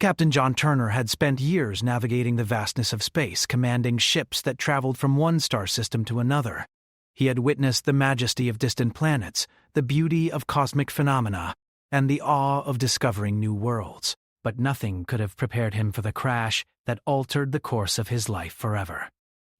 Captain John Turner had spent years navigating the vastness of space, commanding ships that traveled from one star system to another. He had witnessed the majesty of distant planets, the beauty of cosmic phenomena, and the awe of discovering new worlds. But nothing could have prepared him for the crash that altered the course of his life forever.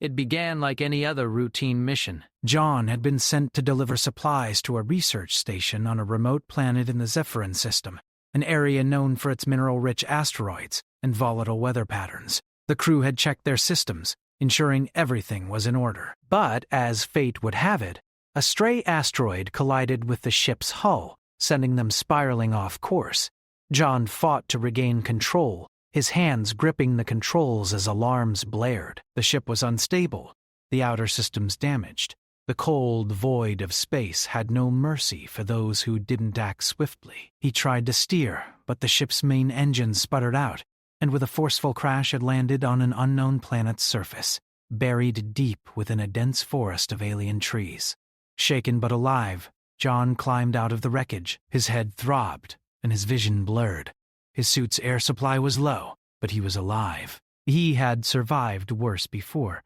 It began like any other routine mission. John had been sent to deliver supplies to a research station on a remote planet in the Zephyrin system, an area known for its mineral-rich asteroids and volatile weather patterns. The crew had checked their systems, ensuring everything was in order. But, as fate would have it, a stray asteroid collided with the ship's hull, sending them spiraling off course. John fought to regain control, his hands gripping the controls as alarms blared. The ship was unstable, the outer systems damaged. The cold void of space had no mercy for those who didn't act swiftly. He tried to steer, but the ship's main engine sputtered out, and with a forceful crash it landed on an unknown planet's surface, buried deep within a dense forest of alien trees. Shaken but alive, John climbed out of the wreckage. His head throbbed, and his vision blurred. His suit's air supply was low, but he was alive. He had survived worse before,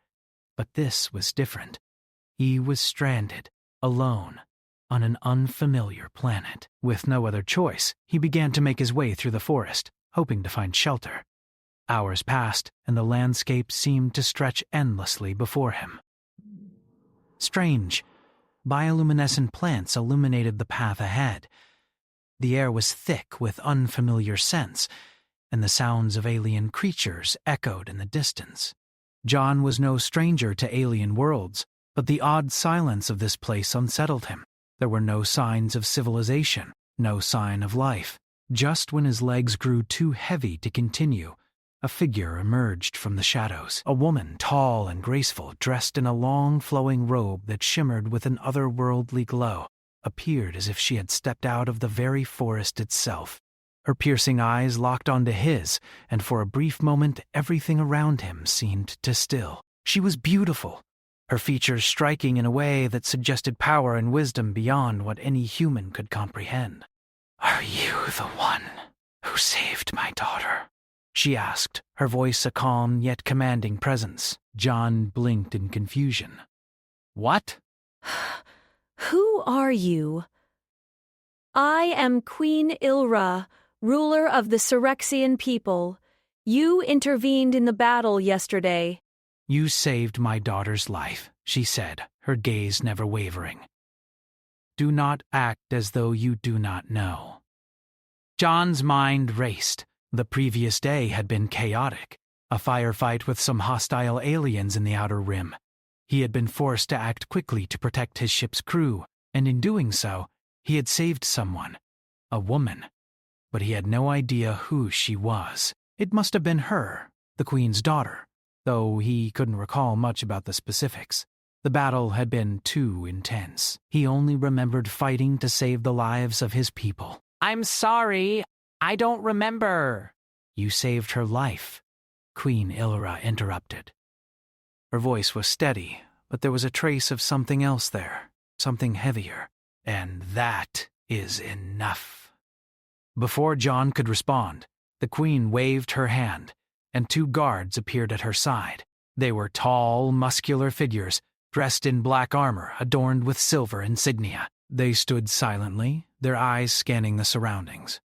but this was different. He was stranded, alone, on an unfamiliar planet. With no other choice, he began to make his way through the forest, hoping to find shelter. Hours passed, and the landscape seemed to stretch endlessly before him. Strange, bioluminescent plants illuminated the path ahead. The air was thick with unfamiliar scents, and the sounds of alien creatures echoed in the distance. John was no stranger to alien worlds, but the odd silence of this place unsettled him. There were no signs of civilization, no sign of life. Just when his legs grew too heavy to continue, a figure emerged from the shadows. A woman, tall and graceful, dressed in a long flowing robe that shimmered with an otherworldly glow, appeared as if she had stepped out of the very forest itself. Her piercing eyes locked onto his, and for a brief moment everything around him seemed to still. She was beautiful, her features striking in a way that suggested power and wisdom beyond what any human could comprehend. "Are you the one who saved my daughter?" she asked, her voice a calm yet commanding presence. John blinked in confusion. "What?" "Who are you?" "I am Queen Ilra, ruler of the Syrexian people. You intervened in the battle yesterday." "You saved my daughter's life," she said, her gaze never wavering. "Do not act as though you do not know." John's mind raced. The previous day had been chaotic, a firefight with some hostile aliens in the outer rim. He had been forced to act quickly to protect his ship's crew, and in doing so, he had saved someone, a woman. But he had no idea who she was. It must have been her, the Queen's daughter, though he couldn't recall much about the specifics. The battle had been too intense. He only remembered fighting to save the lives of his people. "I'm sorry, I don't remember." "You saved her life," Queen Ilra interrupted. Her voice was steady, but there was a trace of something else there, something heavier. "And that is enough." Before John could respond, the Queen waved her hand, and two guards appeared at her side. They were tall, muscular figures, dressed in black armor adorned with silver insignia. They stood silently, their eyes scanning the surroundings.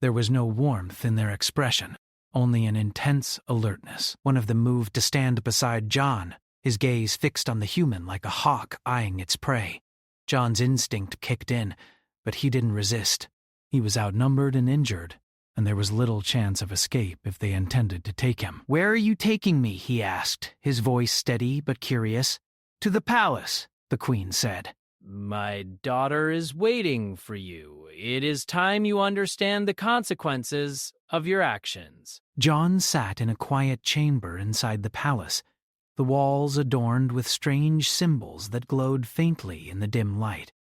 There was no warmth in their expression, only an intense alertness. One of them moved to stand beside John, his gaze fixed on the human like a hawk eyeing its prey. John's instinct kicked in, but he didn't resist. He was outnumbered and injured, and there was little chance of escape if they intended to take him. "Where are you taking me?" he asked, his voice steady but curious. "To the palace," the Queen said. "My daughter is waiting for you. It is time you understand the consequences of your actions." John sat in a quiet chamber inside the palace, the walls adorned with strange symbols that glowed faintly in the dim light.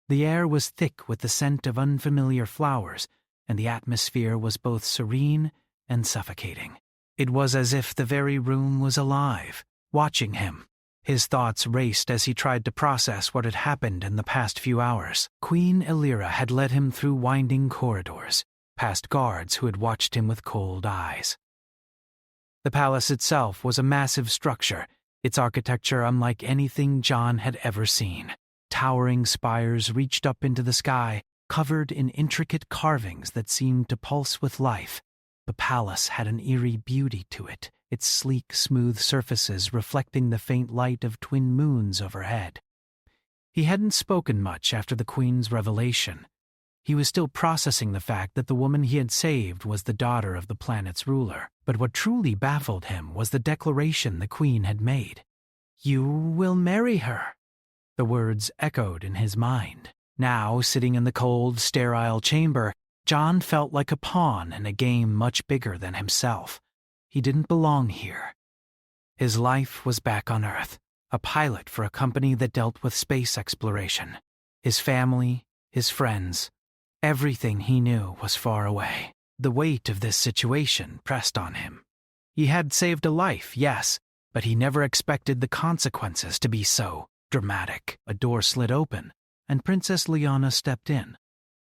The air was thick with the scent of unfamiliar flowers, and the atmosphere was both serene and suffocating. It was as if the very room was alive, watching him. His thoughts raced as he tried to process what had happened in the past few hours. Queen Illyra had led him through winding corridors, past guards who had watched him with cold eyes. The palace itself was a massive structure, its architecture unlike anything John had ever seen. Towering spires reached up into the sky, covered in intricate carvings that seemed to pulse with life. The palace had an eerie beauty to it, its sleek, smooth surfaces reflecting the faint light of twin moons overhead. He hadn't spoken much after the Queen's revelation. He was still processing the fact that the woman he had saved was the daughter of the planet's ruler. But what truly baffled him was the declaration the Queen had made. "You will marry her." The words echoed in his mind. Now, sitting in the cold, sterile chamber, John felt like a pawn in a game much bigger than himself. He didn't belong here. His life was back on Earth, a pilot for a company that dealt with space exploration. His family, his friends, everything he knew was far away. The weight of this situation pressed on him. He had saved a life, yes, but he never expected the consequences to be so dramatic. A door slid open, and Princess Liana stepped in.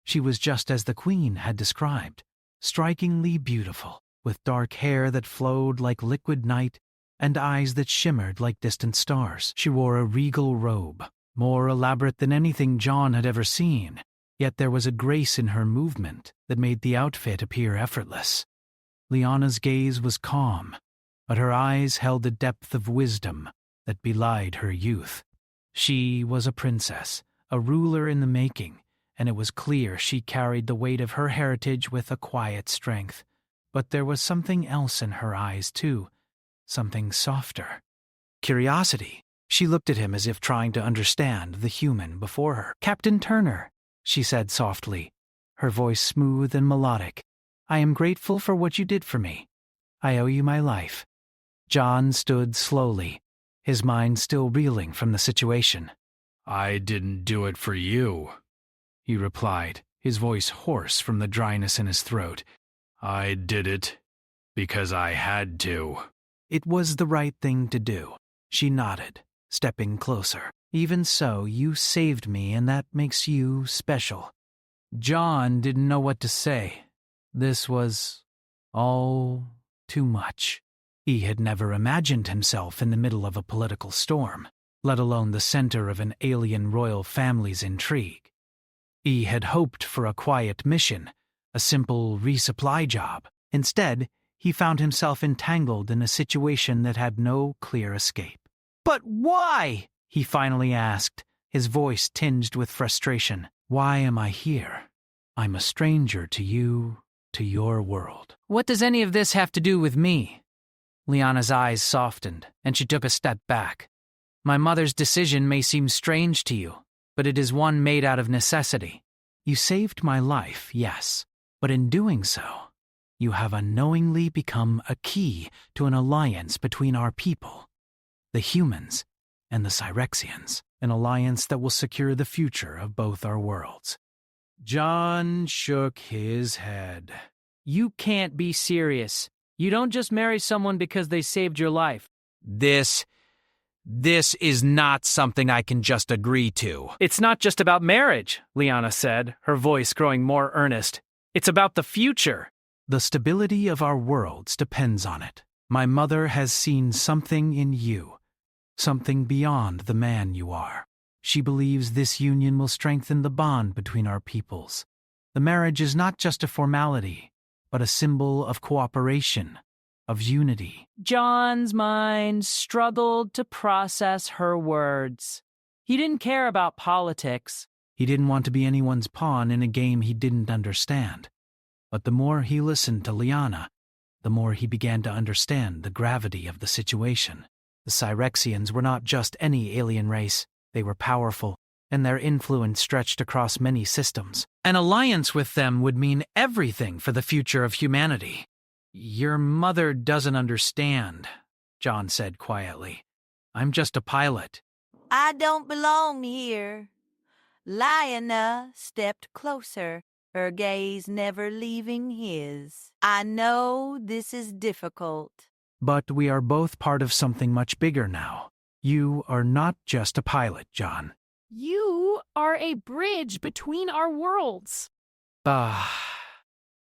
She was just as the Queen had described, strikingly beautiful, with dark hair that flowed like liquid night and eyes that shimmered like distant stars. She wore a regal robe, more elaborate than anything John had ever seen. Yet there was a grace in her movement that made the outfit appear effortless. Liana's gaze was calm, but her eyes held a depth of wisdom that belied her youth. She was a princess, a ruler in the making, and it was clear she carried the weight of her heritage with a quiet strength. But there was something else in her eyes, too, something softer. Curiosity. She looked at him as if trying to understand the human before her. "Captain Turner," she said softly, her voice smooth and melodic. "I am grateful for what you did for me. I owe you my life." John stood slowly, his mind still reeling from the situation. "I didn't do it for you," he replied, his voice hoarse from the dryness in his throat. "I did it because I had to." It was the right thing to do. She nodded, stepping closer. "Even so, you saved me, and that makes you special." John didn't know what to say. This was all too much. He had never imagined himself in the middle of a political storm, let alone the center of an alien royal family's intrigue. He had hoped for a quiet mission, a simple resupply job. Instead, he found himself entangled in a situation that had no clear escape. "But why?" he finally asked, his voice tinged with frustration. "Why am I here? I'm a stranger to you, to your world." "What does any of this have to do with me?" Liana's eyes softened, and she took a step back. "My mother's decision may seem strange to you, but it is one made out of necessity. You saved my life, yes, but in doing so, you have unknowingly become a key to an alliance between our people, the humans and the Cyrexians, an alliance that will secure the future of both our worlds." John shook his head. "You can't be serious. You don't just marry someone because they saved your life." This is not something I can just agree to." "It's not just about marriage," Liana said, her voice growing more earnest. "It's about the future." "The stability of our worlds depends on it. My mother has seen something in you, something beyond the man you are. She believes this union will strengthen the bond between our peoples. The marriage is not just a formality, but a symbol of cooperation, of unity." John's mind struggled to process her words. He didn't care about politics. He didn't want to be anyone's pawn in a game he didn't understand. But the more he listened to Liana, the more he began to understand the gravity of the situation. The Cyrexians were not just any alien race. They were powerful, and their influence stretched across many systems. An alliance with them would mean everything for the future of humanity. "Your mother doesn't understand," John said quietly. "I'm just a pilot." "I don't belong here." Liana stepped closer, her gaze never leaving his. "I know this is difficult." "But we are both part of something much bigger now. You are not just a pilot, John." "You are a bridge between our worlds." Ah,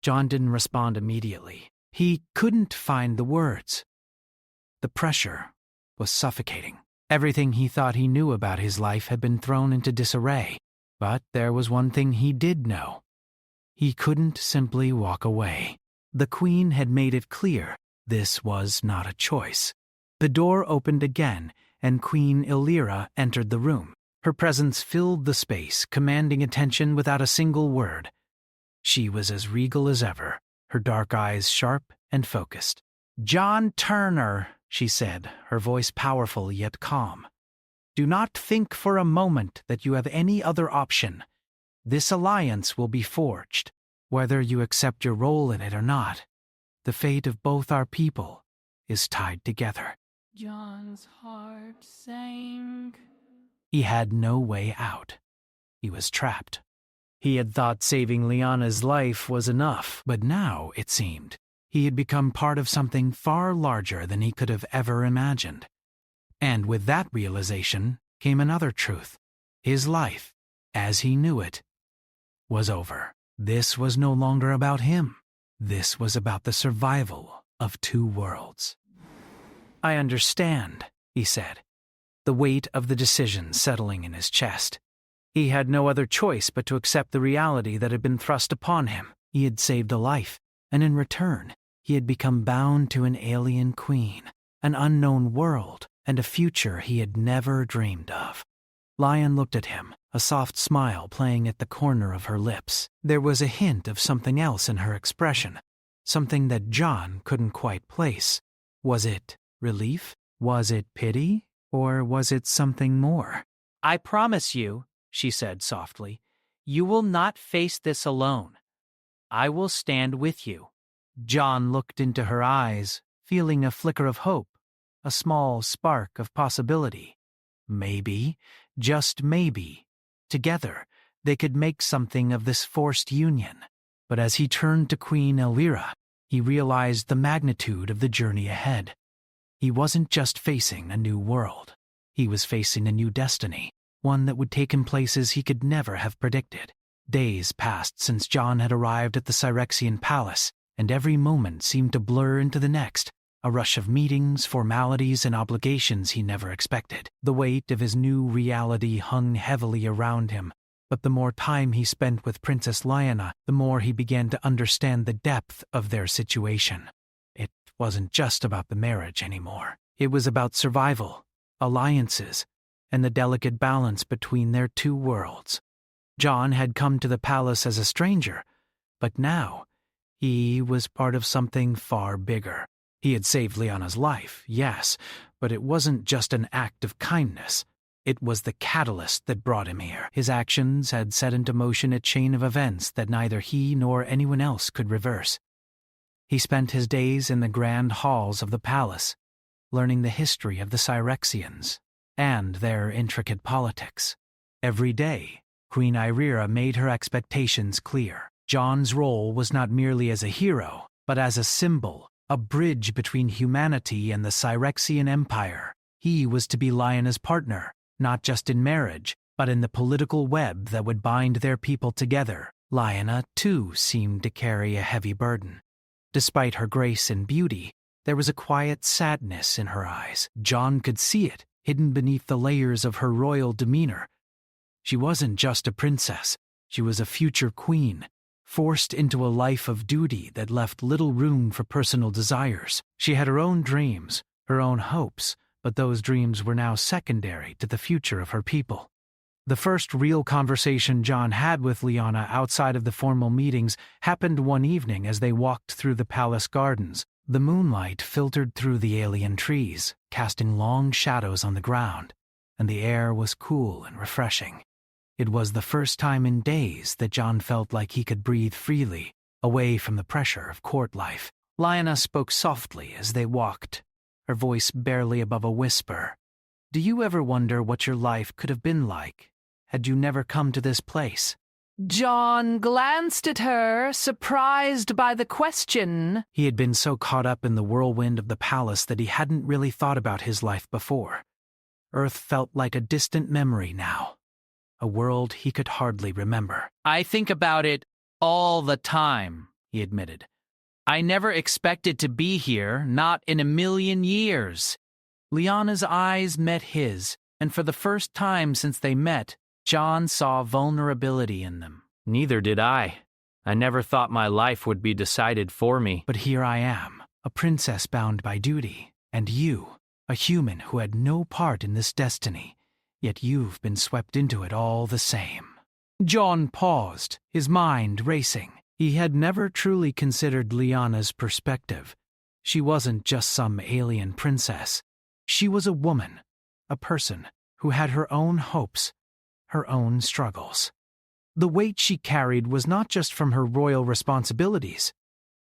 John didn't respond immediately. He couldn't find the words. The pressure was suffocating. Everything he thought he knew about his life had been thrown into disarray. But there was one thing he did know. He couldn't simply walk away. The Queen had made it clear this was not a choice. The door opened again, and Queen Illyra entered the room. Her presence filled the space, commanding attention without a single word. She was as regal as ever, her dark eyes sharp and focused. "John Turner," she said, her voice powerful yet calm. "Do not think for a moment that you have any other option. This alliance will be forged, whether you accept your role in it or not. The fate of both our people is tied together." John's heart sank. He had no way out. He was trapped. He had thought saving Lyanna's life was enough, but now, it seemed, he had become part of something far larger than he could have ever imagined. And with that realization came another truth. His life, as he knew it, was over. This was no longer about him. This was about the survival of two worlds. "I understand," he said, the weight of the decision settling in his chest. He had no other choice but to accept the reality that had been thrust upon him. He had saved a life, and in return, he had become bound to an alien queen, an unknown world, and a future he had never dreamed of. Lion looked at him, a soft smile playing at the corner of her lips. There was a hint of something else in her expression, something that John couldn't quite place. Was it relief? Was it pity? Or was it something more? "I promise you," she said softly, "you will not face this alone. I will stand with you." John looked into her eyes, feeling a flicker of hope, a small spark of possibility. Maybe, just maybe, together they could make something of this forced union. But as he turned to Queen Illyra, he realized the magnitude of the journey ahead. He wasn't just facing a new world. He was facing a new destiny, one that would take him places he could never have predicted. Days passed since John had arrived at the Cyrexian palace, and every moment seemed to blur into the next, a rush of meetings, formalities, and obligations he never expected. The weight of his new reality hung heavily around him, but the more time he spent with Princess Lyanna, the more he began to understand the depth of their situation. It wasn't just about the marriage anymore. It was about survival, alliances, and the delicate balance between their two worlds. John had come to the palace as a stranger, but now he was part of something far bigger. He had saved Lyanna's life, yes, but it wasn't just an act of kindness. It was the catalyst that brought him here. His actions had set into motion a chain of events that neither he nor anyone else could reverse. He spent his days in the grand halls of the palace, learning the history of the Cyrexians and their intricate politics. Every day, Queen Illyra made her expectations clear. John's role was not merely as a hero, but as a symbol, a bridge between humanity and the Cyrexian Empire. He was to be Lyanna's partner, not just in marriage, but in the political web that would bind their people together. Lyanna, too, seemed to carry a heavy burden. Despite her grace and beauty, there was a quiet sadness in her eyes. John could see it, hidden beneath the layers of her royal demeanor. She wasn't just a princess, she was a future queen, forced into a life of duty that left little room for personal desires. She had her own dreams, her own hopes, but those dreams were now secondary to the future of her people. The first real conversation John had with Lyanna outside of the formal meetings happened one evening as they walked through the palace gardens. The moonlight filtered through the alien trees, casting long shadows on the ground, and the air was cool and refreshing. It was the first time in days that John felt like he could breathe freely, away from the pressure of court life. Lyanna spoke softly as they walked, her voice barely above a whisper. "Do you ever wonder what your life could have been like had you never come to this place?" John glanced at her, surprised by the question. He had been so caught up in the whirlwind of the palace that he hadn't really thought about his life before. Earth felt like a distant memory now, a world he could hardly remember. "I think about it all the time," he admitted. I never expected to be here, not in a million years. Liana's eyes met his, and for the first time since they met, John saw vulnerability in them. Neither did I. I never thought my life would be decided for me. But here I am, a princess bound by duty, and you, a human who had no part in this destiny, yet you've been swept into it all the same. John paused, his mind racing. He had never truly considered Liana's perspective. She wasn't just some alien princess. She was a woman, a person who had her own hopes, her own struggles. The weight she carried was not just from her royal responsibilities,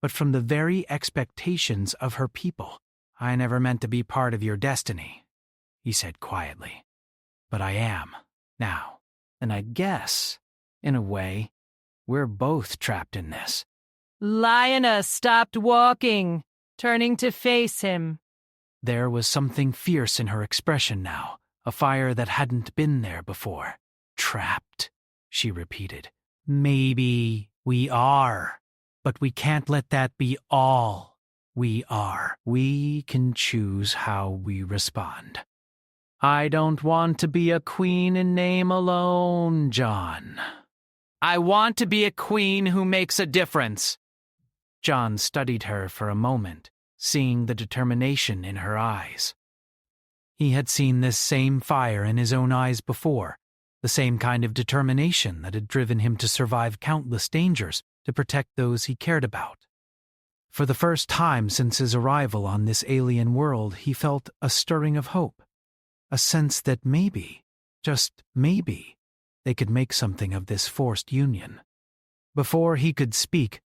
but from the very expectations of her people. I never meant to be part of your destiny, he said quietly. But I am, now. And I guess, in a way, we're both trapped in this. Liana stopped walking, turning to face him. There was something fierce in her expression now, a fire that hadn't been there before. Trapped, she repeated. Maybe we are, but we can't let that be all we are. We can choose how we respond. I don't want to be a queen in name alone, John. I want to be a queen who makes a difference. John studied her for a moment, seeing the determination in her eyes. He had seen this same fire in his own eyes before, the same kind of determination that had driven him to survive countless dangers to protect those he cared about. For the first time since his arrival on this alien world, he felt a stirring of hope, a sense that maybe, just maybe, they could make something of this forced union. Before he could speak,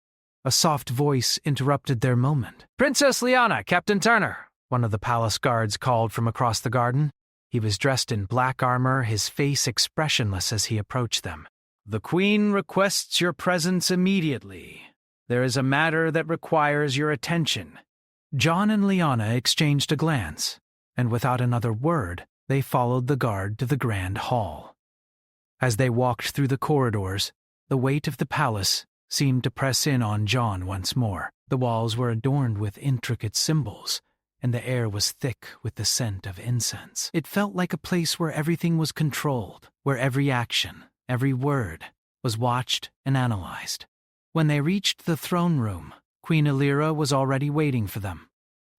a soft voice interrupted their moment. Princess Liana, Captain Turner, one of the palace guards called from across the garden. He was dressed in black armor, his face expressionless as he approached them. The Queen requests your presence immediately. There is a matter that requires your attention. John and Liana exchanged a glance, and without another word, they followed the guard to the grand hall. As they walked through the corridors, the weight of the palace seemed to press in on John once more. The walls were adorned with intricate symbols, and the air was thick with the scent of incense. It felt like a place where everything was controlled, where every action, every word, was watched and analyzed. When they reached the throne room, Queen Illyra was already waiting for them,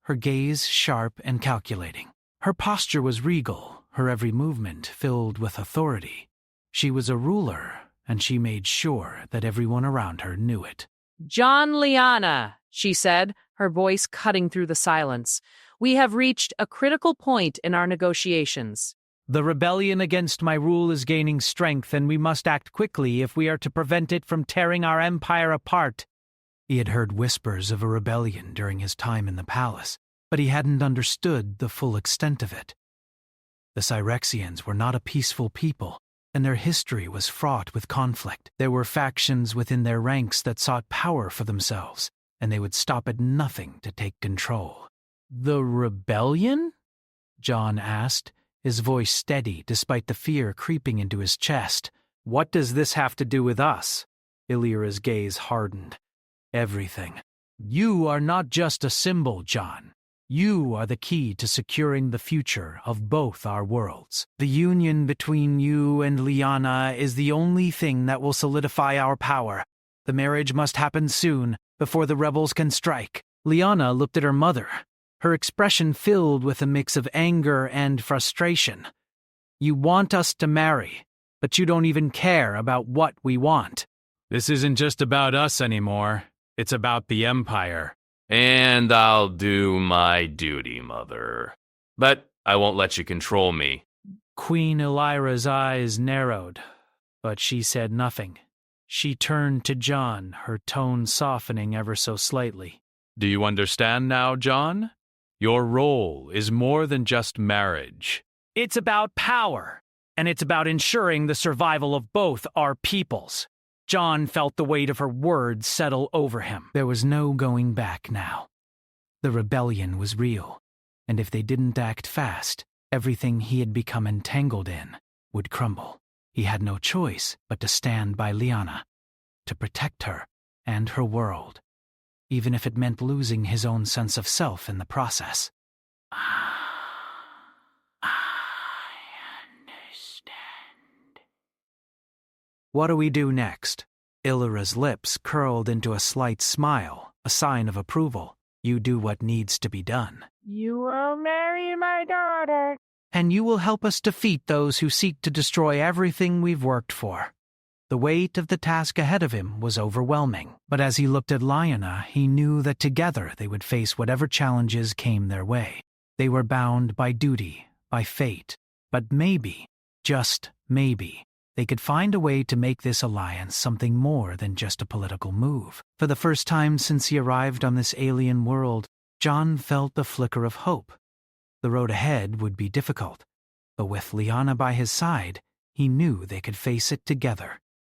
her gaze sharp and calculating. Her posture was regal, her every movement filled with authority. She was a ruler, and she made sure that everyone around her knew it. John Liana, she said, her voice cutting through the silence. We have reached a critical point in our negotiations. The rebellion against my rule is gaining strength, and we must act quickly if we are to prevent it from tearing our empire apart. He had heard whispers of a rebellion during his time in the palace, but he hadn't understood the full extent of it. The Cyrexians were not a peaceful people, and their history was fraught with conflict. There were factions within their ranks that sought power for themselves, and they would stop at nothing to take control. The rebellion? John asked, his voice steady despite the fear creeping into his chest. What does this have to do with us? Illyra's gaze hardened. Everything. You are not just a symbol, John. You are the key to securing the future of both our worlds. The union between you and Liana is the only thing that will solidify our power. The marriage must happen soon, before the rebels can strike. Liana looked at her mother, her expression filled with a mix of anger and frustration. You want us to marry, but you don't even care about what we want. This isn't just about us anymore. It's about the Empire. And I'll do my duty, Mother. But I won't let you control me. Queen Illyra's eyes narrowed, but she said nothing. She turned to John, her tone softening ever so slightly. Do you understand now, John? Your role is more than just marriage. It's about power, and it's about ensuring the survival of both our peoples. John felt the weight of her words settle over him. There was no going back now. The rebellion was real, and if they didn't act fast, everything he had become entangled in would crumble. He had no choice but to stand by Liana, to protect her and her world. even if it meant losing his own sense of self in the process. I understand. What do we do next? Illyra's lips curled into a slight smile, a sign of approval. You do what needs to be done. You will marry my daughter. And you will help us defeat those who seek to destroy everything we've worked for. The weight of the task ahead of him was overwhelming, but as he looked at Lyanna, he knew that together they would face whatever challenges came their way. They were bound by duty, by fate, but maybe, just maybe, they could find a way to make this alliance something more than just a political move. For the first time since he arrived on this alien world, John felt a flicker of hope. The road ahead would be difficult, but with Lyanna by his side, he knew they could face it together.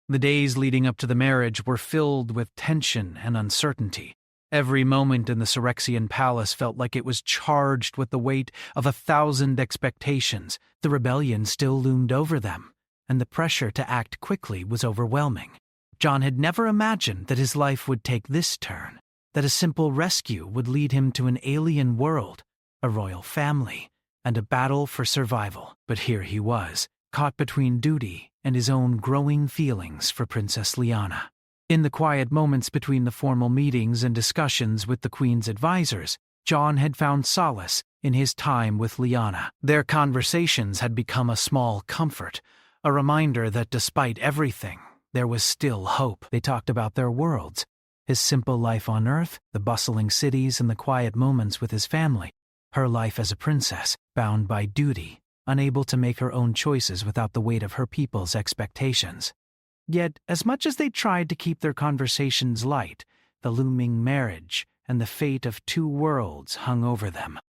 The days leading up to the marriage were filled with tension and uncertainty. Every moment in the Syrexian palace felt like it was charged with the weight of 1,000 expectations. The rebellion still loomed over them, and the pressure to act quickly was overwhelming. John had never imagined that his life would take this turn, that a simple rescue would lead him to an alien world, a royal family, and a battle for survival. But here he was, caught between duty and his own growing feelings for Princess Lyanna. In the quiet moments between the formal meetings and discussions with the Queen's advisors, John had found solace in his time with Lyanna. Their conversations had become a small comfort, a reminder that despite everything, there was still hope. They talked about their worlds, his simple life on Earth, the bustling cities and the quiet moments with his family, her life as a princess, bound by duty, unable to make her own choices without the weight of her people's expectations. Yet, as much as they tried to keep their conversations light, the looming marriage and the fate of two worlds hung over them.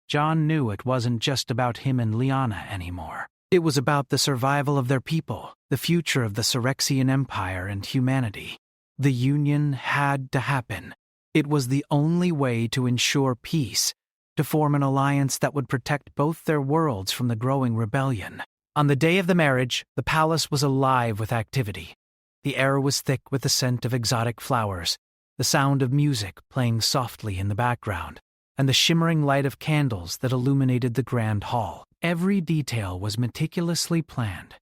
John knew it wasn't just about him and Lyanna anymore. It was about the survival of their people, the future of the Syrexian Empire and humanity. The union had to happen. It was the only way to ensure peace, to form an alliance that would protect both their worlds from the growing rebellion. On the day of the marriage, the palace was alive with activity. The air was thick with the scent of exotic flowers, the sound of music playing softly in the background, and the shimmering light of candles that illuminated the grand hall. Every detail was meticulously planned,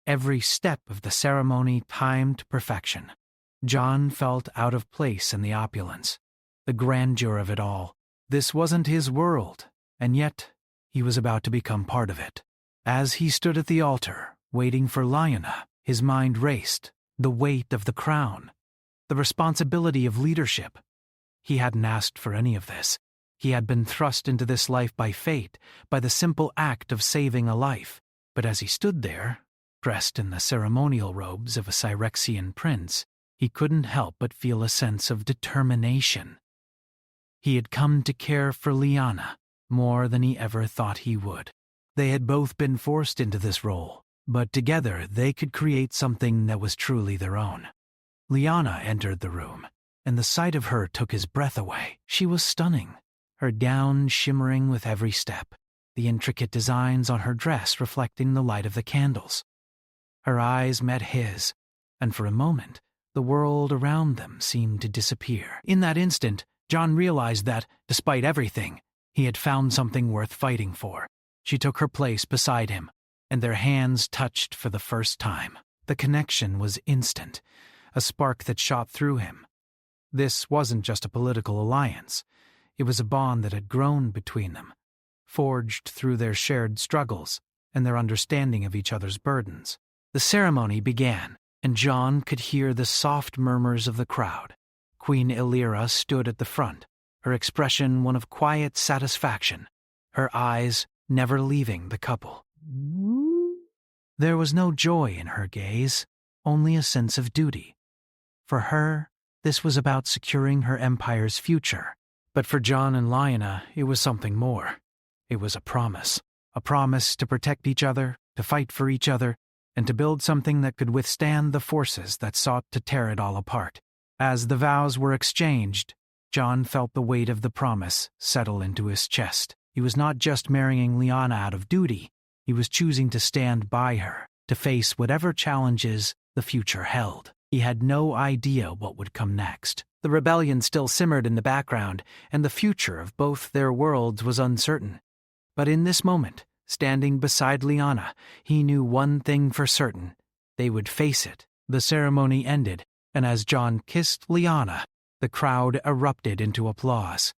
every step of the ceremony timed to perfection. John felt out of place in the opulence, the grandeur of it all. This wasn't his world, and yet he was about to become part of it. As he stood at the altar, waiting for Lyanna, his mind raced, the weight of the crown, the responsibility of leadership. He hadn't asked for any of this. He had been thrust into this life by fate, by the simple act of saving a life. But as he stood there, dressed in the ceremonial robes of a Syrexian prince, he couldn't help but feel a sense of determination. He had come to care for Lyanna more than he ever thought he would. They had both been forced into this role, but together they could create something that was truly their own. Lyanna entered the room, and the sight of her took his breath away. She was stunning, her gown shimmering with every step, the intricate designs on her dress reflecting the light of the candles. Her eyes met his, and for a moment, the world around them seemed to disappear. In that instant, John realized that, despite everything, he had found something worth fighting for. She took her place beside him, and their hands touched for the first time. The connection was instant, a spark that shot through him. This wasn't just a political alliance. It was a bond that had grown between them, forged through their shared struggles and their understanding of each other's burdens. The ceremony began, and John could hear the soft murmurs of the crowd. Queen Illyra stood at the front, her expression one of quiet satisfaction, her eyes never leaving the couple. There was no joy in her gaze, only a sense of duty. For her, this was about securing her empire's future. But for John and Lyanna, it was something more. It was a promise to protect each other, to fight for each other, and to build something that could withstand the forces that sought to tear it all apart. As the vows were exchanged, John felt the weight of the promise settle into his chest. He was not just marrying Lyanna out of duty, he was choosing to stand by her, to face whatever challenges the future held. He had no idea what would come next, The rebellion still simmered in the background, and the future of both their worlds was uncertain. But in this moment, standing beside Lyanna, he knew one thing for certain. They would face it. The ceremony ended, and as Jon kissed Lyanna, the crowd erupted into applause.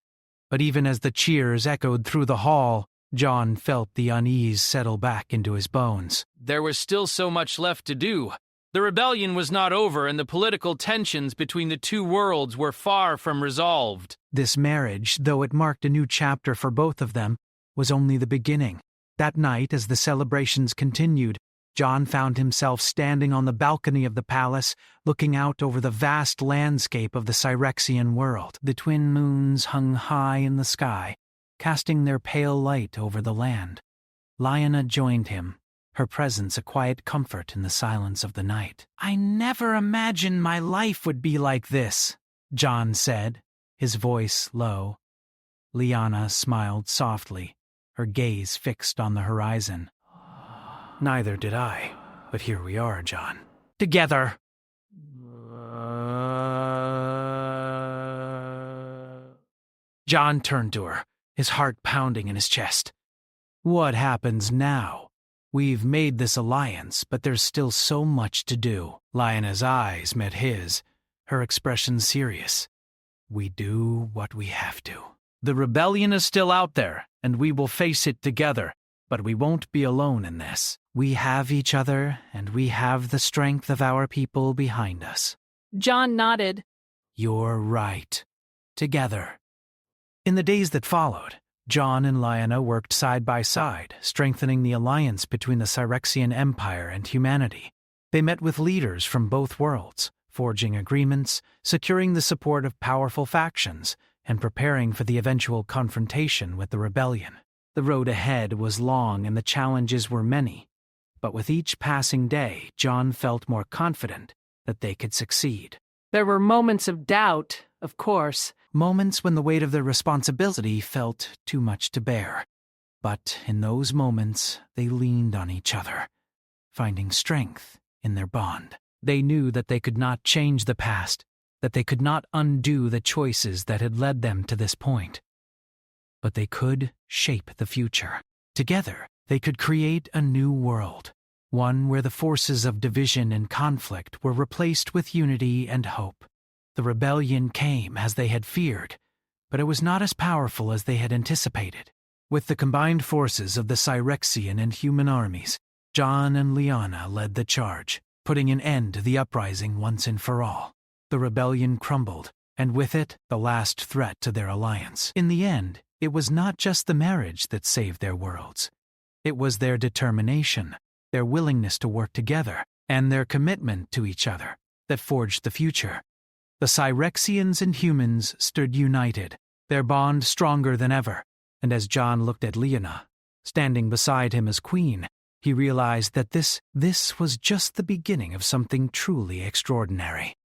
But even as the cheers echoed through the hall, Jon felt the unease settle back into his bones. There was still so much left to do. The rebellion was not over, and the political tensions between the two worlds were far from resolved. This marriage, though it marked a new chapter for both of them, was only the beginning. That night, as the celebrations continued, Jon found himself standing on the balcony of the palace, looking out over the vast landscape of the Cyrexian world. The twin moons hung high in the sky, casting their pale light over the land. Lyanna joined him, her presence a quiet comfort in the silence of the night. "I never imagined my life would be like this," Jon said, his voice low. Lyanna smiled softly, her gaze fixed on the horizon. "Neither did I, but here we are, Jon. Together." Jon turned to her, his heart pounding in his chest. "What happens now? We've made this alliance, but there's still so much to do." Lyanna's eyes met his, her expression serious. "We do what we have to. The rebellion is still out there, and we will face it together, but we won't be alone in this. We have each other, and we have the strength of our people behind us." Jon nodded. "You're right. Together." In the days that followed, Jon and Lyanna worked side by side, strengthening the alliance between the Cyrexian Empire and humanity. They met with leaders from both worlds, forging agreements, securing the support of powerful factions, and preparing for the eventual confrontation with the rebellion. The road ahead was long and the challenges were many, but with each passing day, Jon felt more confident that they could succeed. There were moments of doubt, of course. Moments when the weight of their responsibility felt too much to bear. But in those moments, they leaned on each other, finding strength in their bond. They knew that they could not change the past, that they could not undo the choices that had led them to this point. But they could shape the future. Together, they could create a new world, one where the forces of division and conflict were replaced with unity and hope. The rebellion came as they had feared, but it was not as powerful as they had anticipated. With the combined forces of the Cyrexian and human armies, Jon and Lyanna led the charge, putting an end to the uprising once and for all. The rebellion crumbled, and with it, the last threat to their alliance. In the end, it was not just the marriage that saved their worlds. It was their determination, their willingness to work together, and their commitment to each other that forged the future. The Cyrexians and humans stood united, their bond stronger than ever, and as Jon looked at Lyanna, standing beside him as queen, he realized that this was just the beginning of something truly extraordinary.